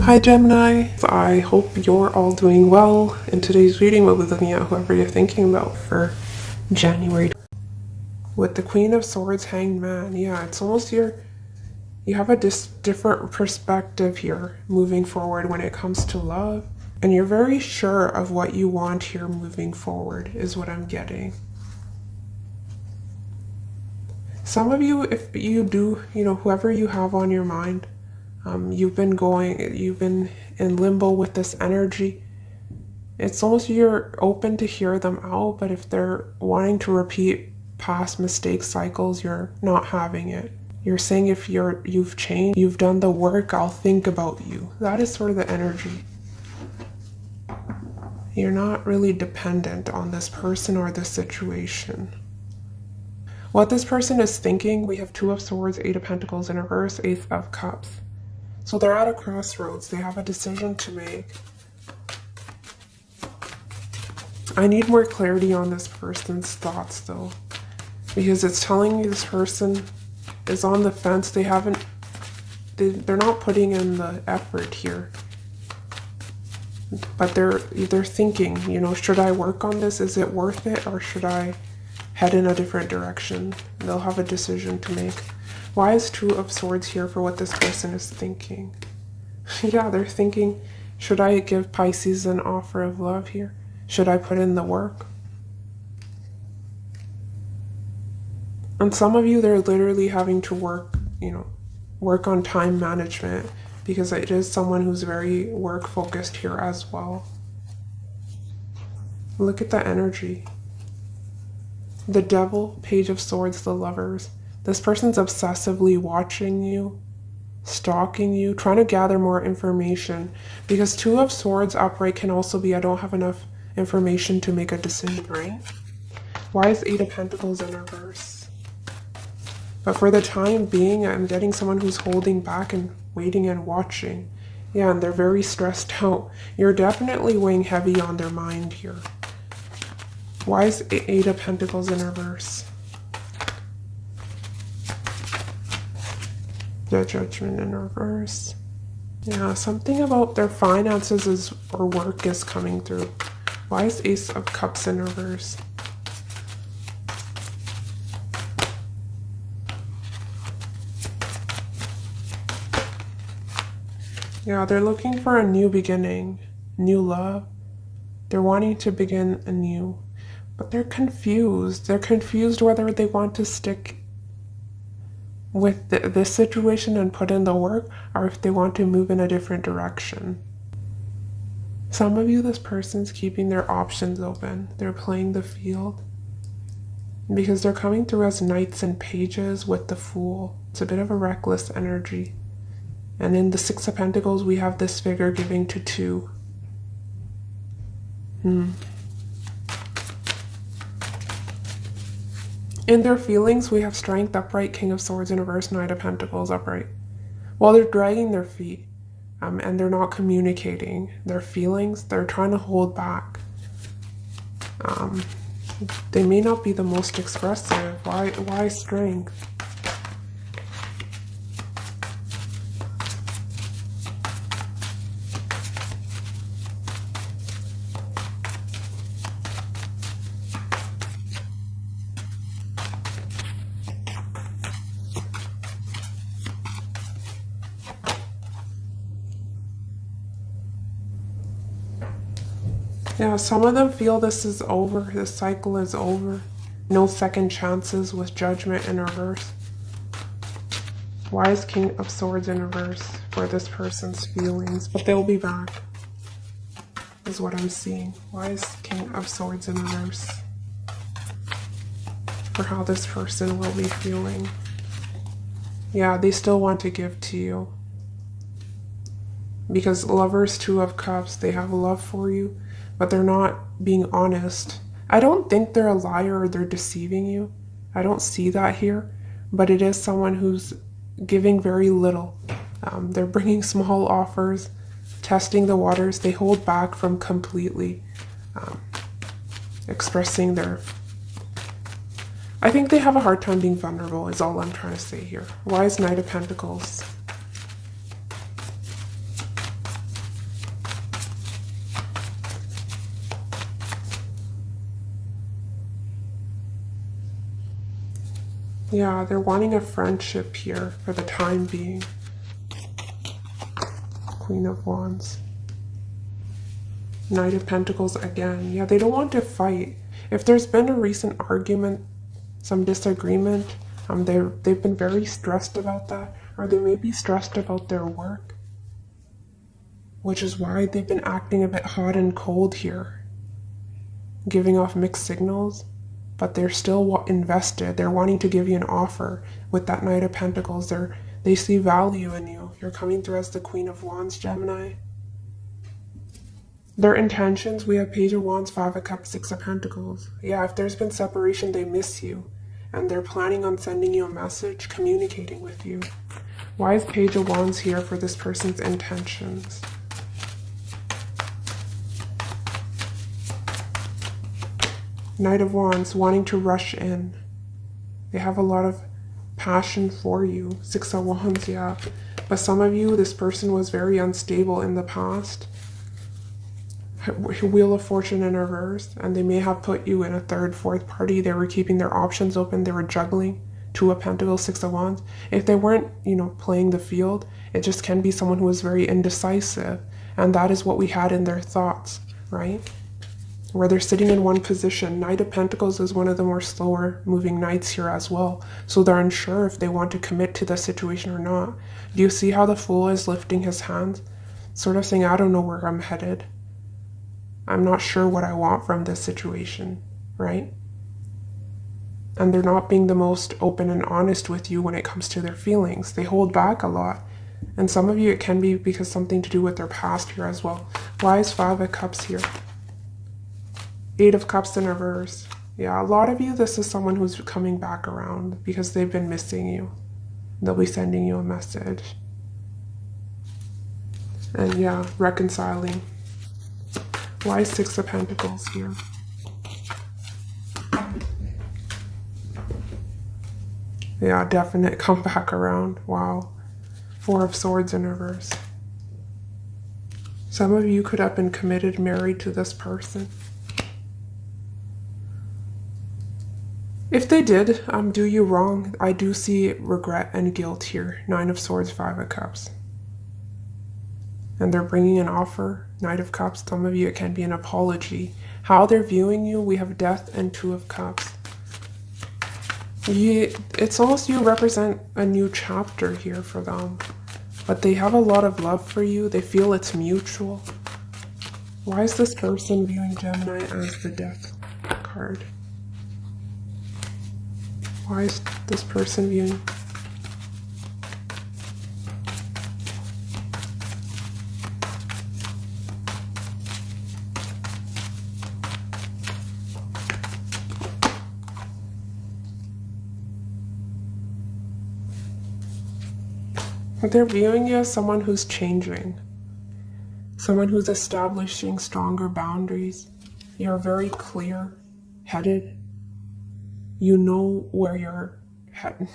Hi Gemini, I hope you're all doing well. In today's reading, we'll be looking at whoever you're thinking about for January. With the Queen of Swords, Hanged Man, yeah, it's almost you have a different perspective here moving forward when it comes to love. And you're very sure of what you want here moving forward, is what I'm getting. Some of you, if you do, whoever you have on your mind, you've been in limbo with this energy. It's almost you're open to hear them out, but if they're wanting to repeat past mistake cycles, you're not having it. You're saying if you've changed, you've done the work, I'll think about you. That is sort of the energy. You're not really dependent on this person or this situation. What this person is thinking, we have Two of Swords, Eight of Pentacles in reverse, Ace of Cups. So they're at a crossroads. They have a decision to make. I need more clarity on this person's thoughts though, because it's telling me this person is on the fence. They're not putting in the effort here. But they're thinking, should I work on this? Is it worth it? Or should I head in a different direction? They'll have a decision to make. Why is Two of Swords here for what this person is thinking? Yeah, they're thinking, should I give Pisces an offer of love here? Should I put in the work? And some of you, they're literally having to work on time management, because it is someone who's very work focused here as well. Look at the energy. The Devil, Page of Swords, the Lovers. This person's obsessively watching you, stalking you, trying to gather more information, because Two of Swords upright can also be I don't have enough information to make a decision, right? Why is Eight of Pentacles in reverse? But for the time being, I'm getting someone who's holding back and waiting and watching. Yeah, and they're very stressed out. You're definitely weighing heavy on their mind here. Why is Eight of Pentacles in reverse? The Judgment in reverse. Yeah, something about their finances or work is coming through. Why is Ace of Cups in reverse? Yeah, they're looking for a new beginning, new love. They're wanting to begin anew, but they're confused. They're confused whether they want to stick with this situation and put in the work, or if they want to move in a different direction. Some of you, this person's keeping their options open. They're playing the field because they're coming through as Knights and Pages with the Fool. It's a bit of a reckless energy. And in the Six of Pentacles, we have this figure giving to two. In their feelings, we have Strength upright, King of Swords in reverse, Knight of Pentacles upright. While they're dragging their feet, and they're not communicating their feelings, they're trying to hold back. They may not be the most expressive. Why Strength? Yeah, some of them feel this is over, this cycle is over. No second chances with Judgment in reverse. Why is King of Swords in reverse for this person's feelings? But they'll be back, is what I'm seeing. Why is King of Swords in reverse for how this person will be feeling? Yeah, they still want to give to you. Because Lovers, Two of Cups, they have love for you, but they're not being honest. I don't think they're a liar or they're deceiving you. I don't see that here, but it is someone who's giving very little. They're bringing small offers, testing the waters. They hold back from completely expressing their... I think they have a hard time being vulnerable is all I'm trying to say here. Why is Knight of Pentacles? Yeah, they're wanting a friendship here for the time being. Queen of Wands. Knight of Pentacles again. Yeah, they don't want to fight. If there's been a recent argument, some disagreement, they've been very stressed about that, or they may be stressed about their work, which is why they've been acting a bit hot and cold here, giving off mixed signals, but they're still invested. They're wanting to give you an offer with that Knight of Pentacles. They see value in you. You're coming through as the Queen of Wands, Gemini. Their intentions, we have Page of Wands, Five of Cups, Six of Pentacles. Yeah, if there's been separation, they miss you. And they're planning on sending you a message, communicating with you. Why is Page of Wands here for this person's intentions? Knight of Wands, wanting to rush in. They have a lot of passion for you. Six of Wands, yeah. But some of you, this person was very unstable in the past. Wheel of Fortune in reverse, and they may have put you in a third, fourth party. They were keeping their options open. They were juggling. Two of Pentacles, Six of Wands. If they weren't, playing the field, it just can be someone who is very indecisive, and that is what we had in their thoughts, right? Where they're sitting in one position. Knight of Pentacles is one of the more slower moving knights here as well, so they're unsure if they want to commit to the situation or not. Do you see how the Fool is lifting his hands, sort of saying, I don't know where I'm headed. I'm not sure what I want from this situation, right? And they're not being the most open and honest with you when it comes to their feelings. They hold back a lot. And some of you, it can be because something to do with their past here as well. Why is Five of Cups here? Eight of Cups in reverse. Yeah, a lot of you, this is someone who's coming back around because they've been missing you. They'll be sending you a message. And yeah, reconciling. Why is Six of Pentacles here? Yeah, definite come back around. Wow. Four of Swords in reverse. Some of you could have been committed, married to this person. If they did do you wrong, I do see regret and guilt here. Nine of Swords, Five of Cups. And they're bringing an offer. Knight of Cups, some of you, it can be an apology. How they're viewing you, we have Death and Two of Cups. It's almost you represent a new chapter here for them. But they have a lot of love for you. They feel it's mutual. Why is this person viewing Gemini as the Death card? Why is this person viewing... They're viewing you as someone who's changing, someone who's establishing stronger boundaries. You're very clear-headed. You know where you're headed.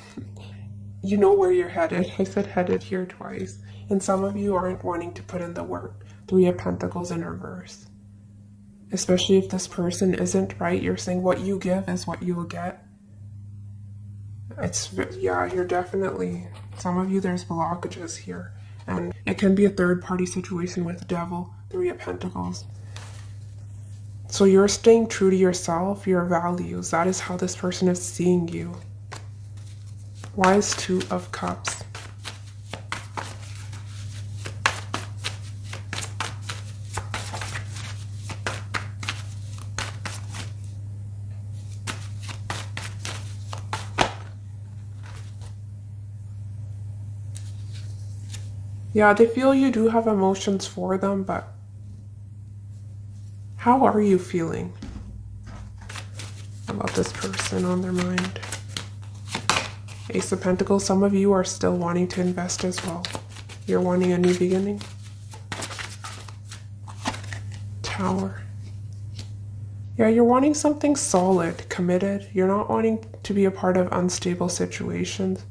You know where you're headed. I said headed here twice. And some of you aren't wanting to put in the work. Three of Pentacles in reverse. Especially if this person isn't right. You're saying what you give is what you will get. Yeah, you're definitely... Some of you, there's blockages here. And it can be a third-party situation with the Devil, Three of Pentacles. So you're staying true to yourself, your values. That is how this person is seeing you. Why is Two of Cups? Yeah, they feel you do have emotions for them, but how are you feeling about this person on their mind? Ace of Pentacles, some of you are still wanting to invest as well. You're wanting a new beginning. Tower. Yeah, you're wanting something solid, committed. You're not wanting to be a part of unstable situations.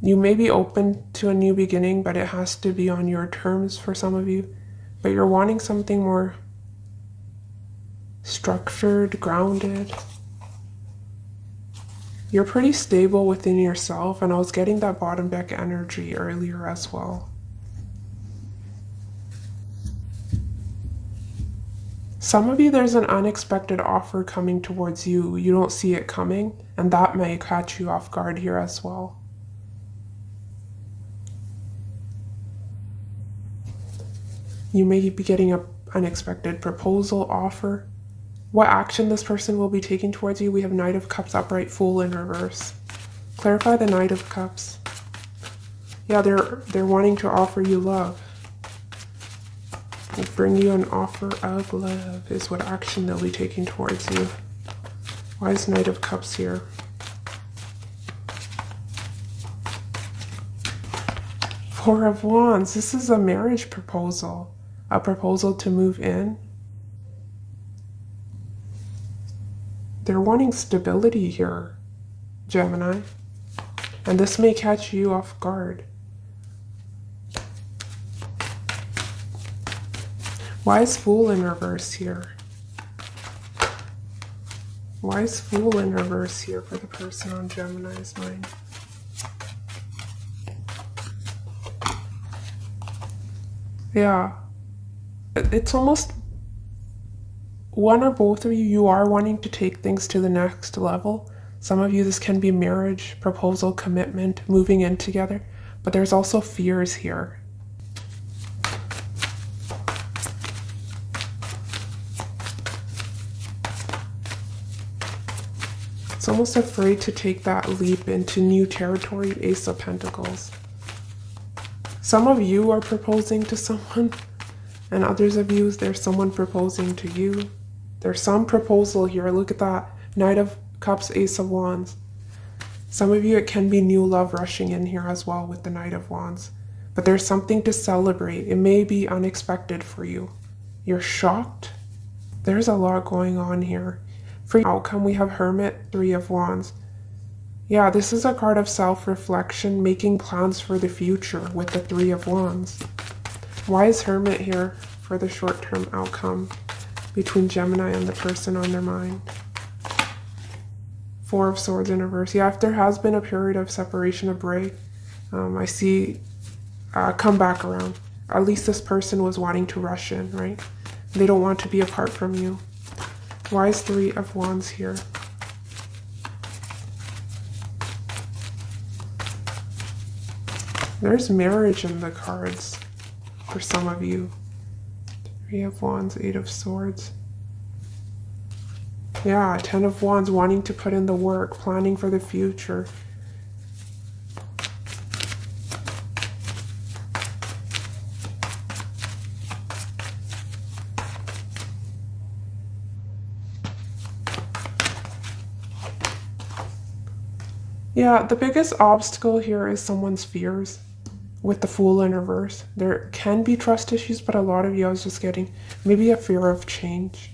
You may be open to a new beginning, but it has to be on your terms for some of you. But you're wanting something more structured, grounded. You're pretty stable within yourself, and I was getting that bottom deck energy earlier as well. Some of you, there's an unexpected offer coming towards you. You don't see it coming, and that may catch you off guard here as well. You may be getting an unexpected proposal, offer. What action this person will be taking towards you? We have Knight of Cups upright, Fool in reverse. Clarify the Knight of Cups. Yeah, they're wanting to offer you love. Bring you an offer of love is what action they'll be taking towards you. Why is Knight of Cups here? Four of Wands. This is a marriage proposal. A proposal to move in. They're wanting stability here, Gemini. And this may catch you off guard. Why is Fool in reverse here? Why is Fool in reverse here for the person on Gemini's mind? Yeah. It's almost one or both of you, you are wanting to take things to the next level. Some of you, this can be marriage, proposal, commitment, moving in together. But there's also fears here. It's almost afraid to take that leap into new territory, Ace of Pentacles. Some of you are proposing to someone, and others of you, there's someone proposing to you. There's some proposal here. Look at that. Knight of Cups, Ace of Wands. Some of you, it can be new love rushing in here as well with the Knight of Wands. But there's something to celebrate. It may be unexpected for you. You're shocked. There's a lot going on here. For outcome, we have Hermit, Three of Wands. Yeah, this is a card of self-reflection, making plans for the future with the Three of Wands. Why is Hermit here for the short-term outcome between Gemini and the person on their mind? Four of Swords in reverse. Yeah, if there has been a period of separation, of break, I see come back around. At least this person was wanting to rush in, right? They don't want to be apart from you. Why is Three of Wands here? There's marriage in the cards for some of you. Three of Wands, Eight of Swords. Yeah, Ten of Wands, wanting to put in the work, planning for the future. Yeah, the biggest obstacle here is someone's fears with the Fool in reverse. There can be trust issues, but a lot of you, I was just getting maybe a fear of change.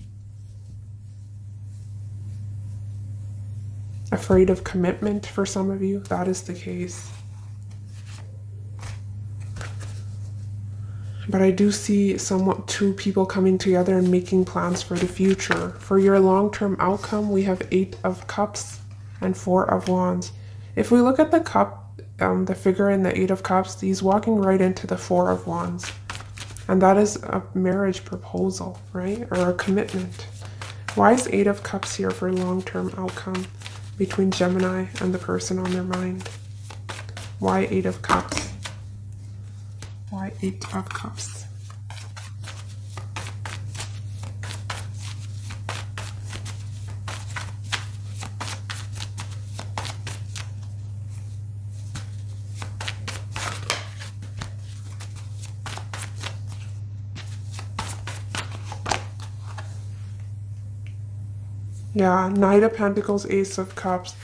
Afraid of commitment for some of you. That is the case. But I do see two people coming together and making plans for the future. For your long-term outcome, we have Eight of Cups and Four of Wands. If we look at the cup, the figure in the Eight of Cups, he's walking right into the Four of Wands. And that is a marriage proposal, right? Or a commitment. Why is Eight of Cups here for long-term outcome between Gemini and the person on their mind? Why Eight of Cups? Why Eight of Cups? Yeah, Knight of Pentacles, Ace of Cups.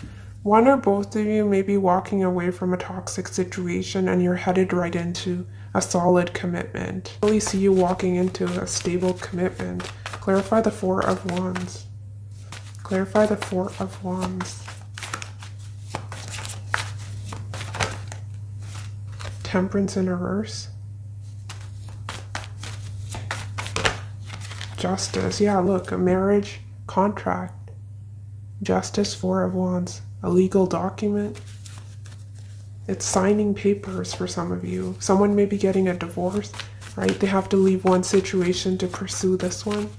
One or both of you may be walking away from a toxic situation and you're headed right into a solid commitment. I really see you walking into a stable commitment. Clarify the Four of Wands. Clarify the Four of Wands. Temperance in reverse. Justice. Yeah, look, a marriage contract. Justice, Four of Wands. a legal document. It's signing papers for some of you. Someone may be getting a divorce, right? They have to leave one situation to pursue this one.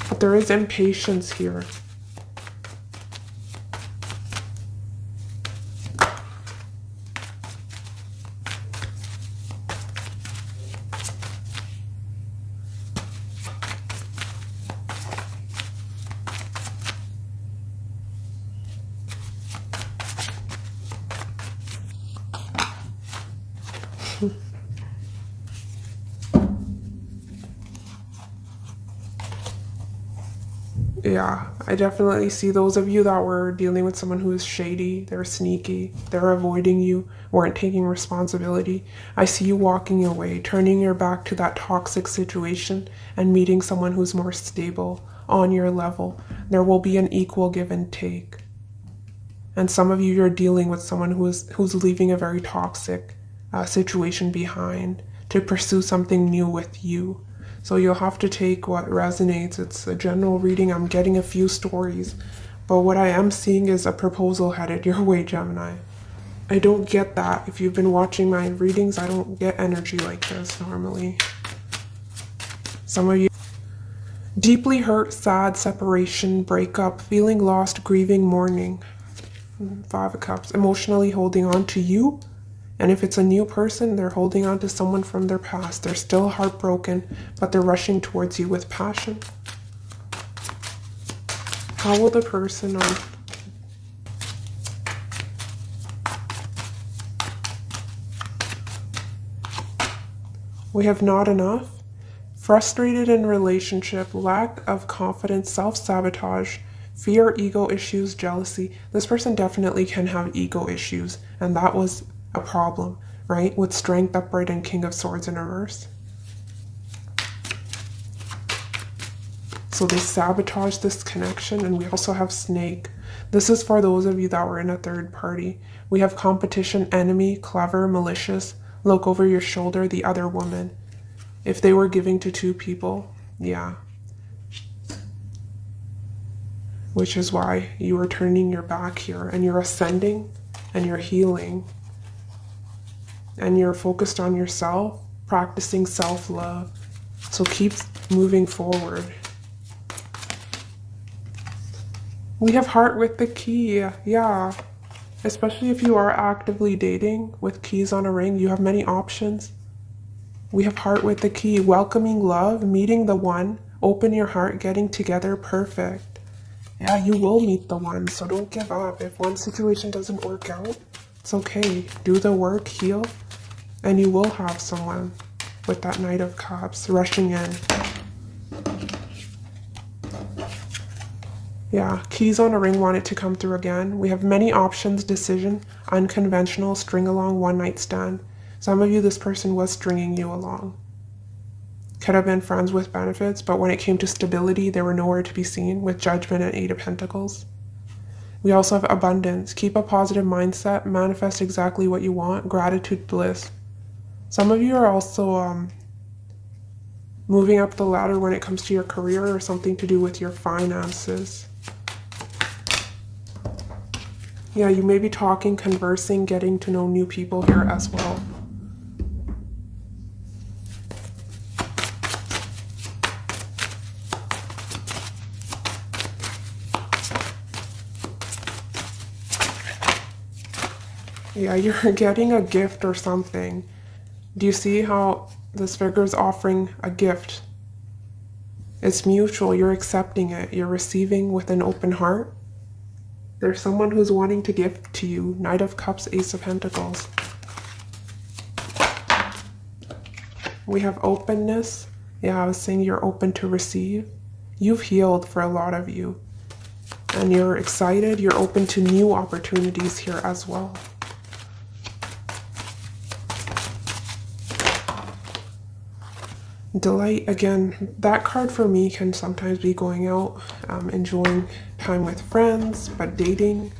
But there is impatience here. Yeah, I definitely see those of you that were dealing with someone who is shady, they're sneaky, they're avoiding you, weren't taking responsibility. I see you walking away, turning your back to that toxic situation and meeting someone who's more stable, on your level. There will be an equal give and take. And some of you, you're dealing with someone who's leaving a very toxic situation behind to pursue something new with you. So you'll have to take what resonates. It's a general reading. I'm getting a few stories, but what I am seeing is a proposal headed your way, Gemini. I don't get that. If you've been watching my readings, I don't get energy like this normally. Some of you, deeply hurt, sad, separation, breakup, feeling lost, grieving, mourning. 5 of Cups, emotionally holding on to you. And if it's a new person, they're holding on to someone from their past. They're still heartbroken, but they're rushing towards you with passion. How will the person on... We have not enough. Frustrated in relationship, lack of confidence, self-sabotage, fear, ego issues, jealousy. This person definitely can have ego issues, and that was a problem, right? With Strength upright and King of Swords in reverse. So they sabotage this connection. And we also have Snake. This is for those of you that were in a third party. We have competition, enemy, clever, malicious, look over your shoulder, the other woman. If they were giving to 2 people, yeah. Which is why you are turning your back here and you're ascending and you're healing. And you're focused on yourself, practicing self-love. So keep moving forward. We have Heart with the Key, yeah. Especially if you are actively dating with keys on a ring, you have many options. We have Heart with the Key, welcoming love, meeting the one, open your heart, getting together, perfect. Yeah, you will meet the one, so don't give up. If one situation doesn't work out, it's okay. Do the work, heal. And you will have someone with that Knight of Cups rushing in. Yeah, keys on a ring, want it to come through again. We have many options, decision, unconventional, string along, one night stand. Some of you, this person was stringing you along. Could have been friends with benefits, but when it came to stability, they were nowhere to be seen with Judgment and 8 of Pentacles. We also have abundance. Keep a positive mindset, manifest exactly what you want, gratitude, bliss. Some of you are also moving up the ladder when it comes to your career or something to do with your finances. Yeah, you may be talking, conversing, getting to know new people here as well. Yeah, you're getting a gift or something. Do you see how this figure is offering a gift? It's mutual. You're accepting it. You're receiving with an open heart. There's someone who's wanting to gift to you. Knight of Cups, Ace of Pentacles. We have openness. Yeah, I was saying you're open to receive. You've healed for a lot of you. And you're excited. You're open to new opportunities here as well. Delight, again, that card for me can sometimes be going out, enjoying time with friends, but dating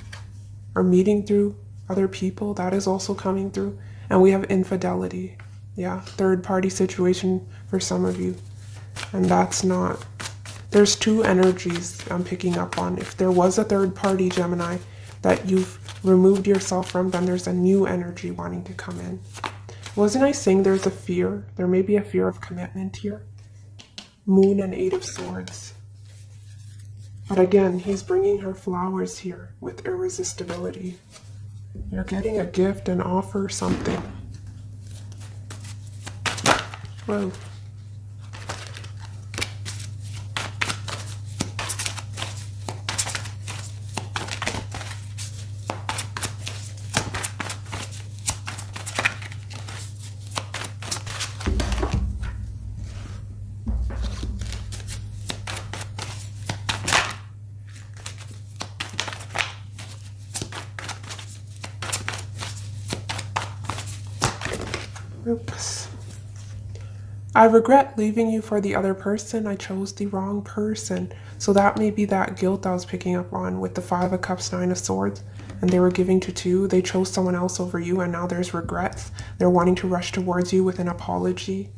or meeting through other people, that is also coming through. And we have infidelity. Yeah, third party situation for some of you. And that's not There's two energies I'm picking up on. If there was a third party, Gemini, that you've removed yourself from, then there's a new energy wanting to come in. Wasn't I saying there's a fear? There may be a fear of commitment here. Moon and Eight of Swords. But again, he's bringing her flowers here with irresistibility. You're getting a gift, an offer, something. Whoa. Oops. I regret leaving you for the other person. I chose the wrong person. So that may be that guilt I was picking up on with the Five of Cups, Nine of Swords, and they were giving to two. They chose someone else over you, and now there's regrets. They're wanting to rush towards you with an apology.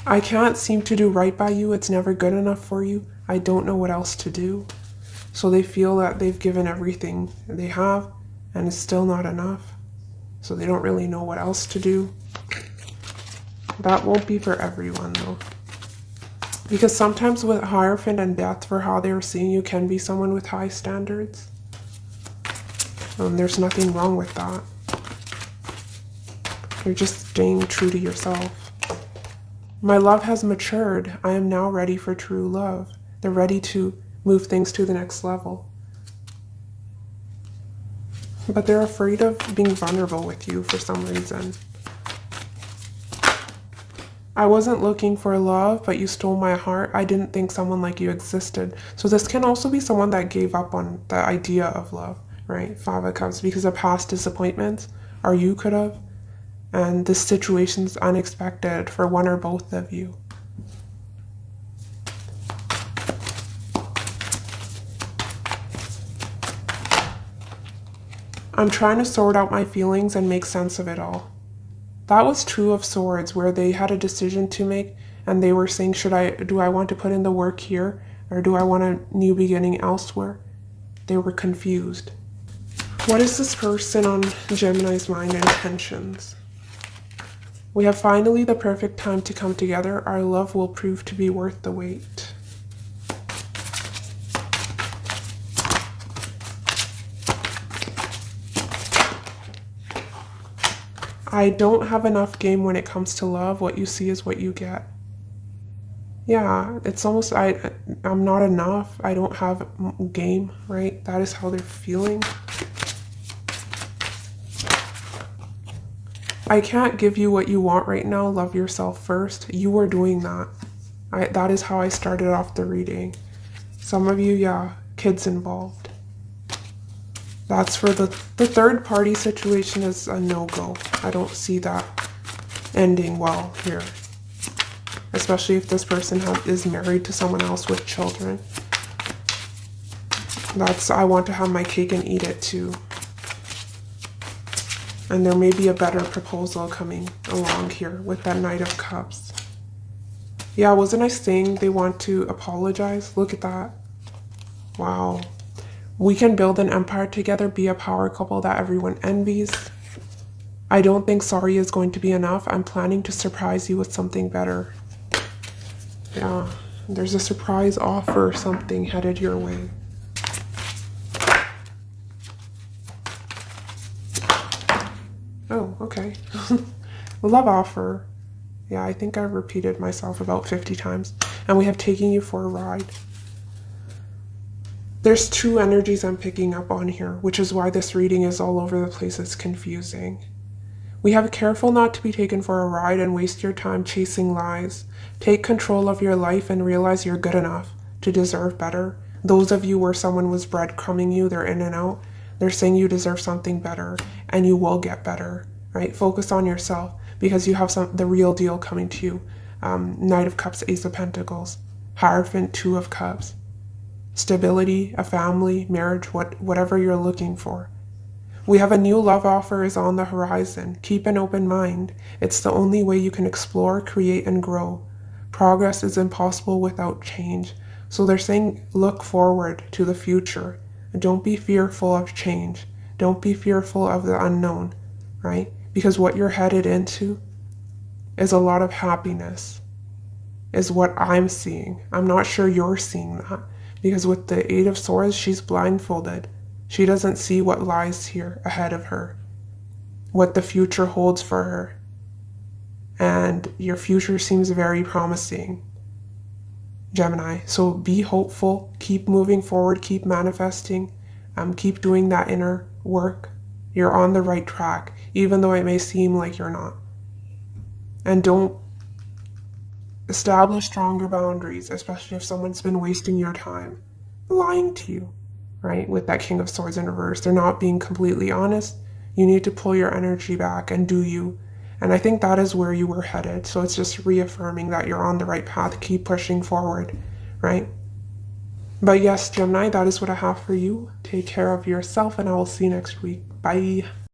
I can't seem to do right by you. It's never good enough for you. I don't know what else to do. So they feel that they've given everything they have and it's still not enough. So they don't really know what else to do. That won't be for everyone though. Because sometimes with Hierophant and Death, for how they're seeing you, can be someone with high standards. There's nothing wrong with that. You're just staying true to yourself. My love has matured. I am now ready for true love. They're ready to move things to the next level. But they're afraid of being vulnerable with you for some reason. I wasn't looking for love, but you stole my heart. I didn't think someone like you existed. So this can also be someone that gave up on the idea of love, right? Five of Cups, because of past disappointments, or you could have. And this situation's unexpected for one or both of you. I'm trying to sort out my feelings and make sense of it all. That was Two of Swords, where they had a decision to make and they were saying, do I want to put in the work here or do I want a new beginning elsewhere? They were confused. What is this person on Gemini's mind and intentions? We have finally the perfect time to come together. Our love will prove to be worth the wait. I don't have enough game when it comes to love. What you see is what you get. Yeah, it's almost, I'm not enough. I don't have game, right? That is how they're feeling. I can't give you what you want right now. Love yourself first. You are doing that. That is how I started off the reading. Some of you, yeah, kids involved. That's for the third party situation is a no-go. I don't see that ending well here. Especially if this person is married to someone else with children. I want to have my cake and eat it too. And there may be a better proposal coming along here with that Knight of Cups. Yeah, wasn't I saying they want to apologize? Look at that. Wow. We can build an empire together, be a power couple that everyone envies. I don't think sorry is going to be enough. I'm planning to surprise you with something better. Yeah, there's a surprise offer or something headed your way. Oh, okay. Love offer. Yeah, I think I've repeated myself about 50 times. And we have taking you for a ride. There's two energies I'm picking up on here, which is why this reading is all over the place. It's confusing. We have careful not to be taken for a ride and waste your time chasing lies. Take control of your life and realize you're good enough to deserve better. Those of you where someone was breadcrumbing you, they're in and out. They're saying you deserve something better and you will get better, right? Focus on yourself because you have the real deal coming to you. Knight of Cups, Ace of Pentacles, Hierophant, Two of Cups. Stability, a family, marriage, whatever you're looking for. We have a new love offer is on the horizon. Keep an open mind. It's the only way you can explore, create, and grow. Progress is impossible without change. So they're saying look forward to the future. Don't be fearful of change. Don't be fearful of the unknown, right? Because what you're headed into is a lot of happiness, is what I'm seeing. I'm not sure you're seeing that. Because with the Eight of Swords, she's blindfolded. She doesn't see what lies here ahead of her, what the future holds for her. And your future seems very promising, Gemini. So be hopeful, keep moving forward, keep manifesting, keep doing that inner work. You're on the right track, even though it may seem like you're not. And don't establish stronger boundaries, especially if someone's been wasting your time, lying to you, right? With that King of Swords in reverse, they're not being completely honest. You need to pull your energy back and do you. And I think that is where you were headed. So it's just reaffirming that you're on the right path. Keep pushing forward, right? But yes, Gemini, that is what I have for you. Take care of yourself, and I will see you next week. Bye.